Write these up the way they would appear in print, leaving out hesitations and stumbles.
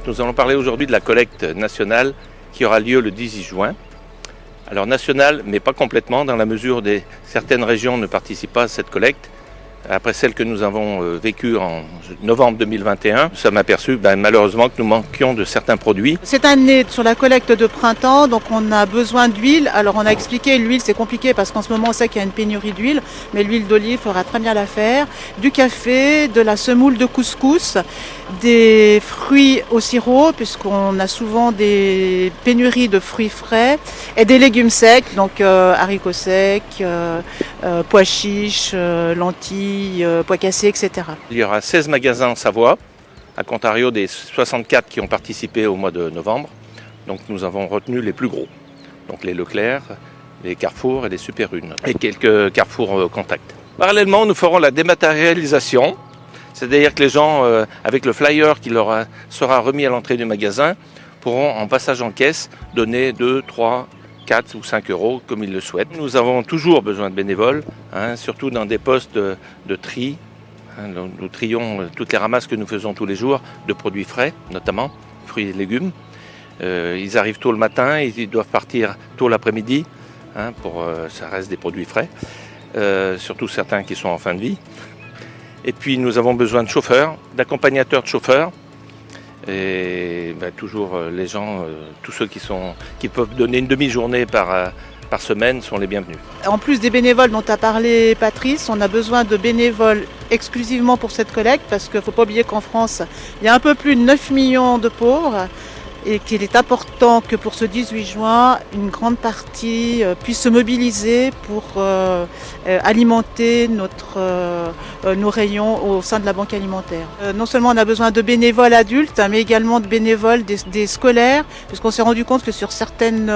Nous allons parler aujourd'hui de la collecte nationale qui aura lieu le 18 juin. Alors nationale, mais pas complètement, dans la mesure où certaines régions ne participent pas à cette collecte. Après celle que nous avons vécue en novembre 2021, nous sommes aperçus malheureusement que nous manquions de certains produits. Cette année, sur la collecte de printemps, donc on a besoin d'huile. Alors on a expliqué, l'huile c'est compliqué parce qu'en ce moment on sait qu'il y a une pénurie d'huile, mais l'huile d'olive fera très bien l'affaire. Du café, de la semoule de couscous, des fruits au sirop, puisqu'on a souvent des pénuries de fruits frais, et des légumes secs, donc haricots secs, pois chiches, lentilles, pois cassés, etc. Il y aura 16 magasins en Savoie, à contrario des 64 qui ont participé au mois de novembre. Donc nous avons retenu les plus gros, donc les Leclerc, les Carrefour et les Super Une, et quelques Carrefour Contact. Parallèlement, nous ferons la dématérialisation, c'est-à-dire que les gens, avec le flyer qui leur sera remis à l'entrée du magasin, pourront en passage en caisse donner 2, 3, 4 ou 5 euros comme ils le souhaitent. Nous avons toujours besoin de bénévoles, surtout dans des postes de tri. Nous trions toutes les ramasses que nous faisons tous les jours de produits frais, notamment fruits et légumes. Ils arrivent tôt le matin, ils doivent partir tôt l'après-midi, ça reste des produits frais, surtout certains qui sont en fin de vie. Et puis nous avons besoin de chauffeurs, d'accompagnateurs de chauffeurs. Et toujours les gens, tous ceux qui peuvent donner une demi-journée par semaine sont les bienvenus. En plus des bénévoles dont a parlé Patrice, on a besoin de bénévoles exclusivement pour cette collecte, parce qu'il ne faut pas oublier qu'en France, il y a un peu plus de 9 millions de pauvres, et qu'il est important que pour ce 18 juin, une grande partie puisse se mobiliser pour alimenter nos rayons au sein de la banque alimentaire. Non seulement on a besoin de bénévoles adultes, mais également de bénévoles des scolaires, puisqu'on s'est rendu compte que sur certaines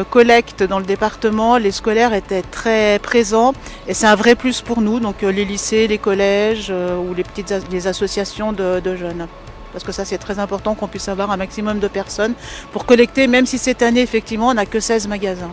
collectes dans le département, les scolaires étaient très présents, et c'est un vrai plus pour nous, donc les lycées, les collèges ou les associations de jeunes. Parce que ça, c'est très important qu'on puisse avoir un maximum de personnes pour collecter, même si cette année, effectivement, on n'a que 16 magasins.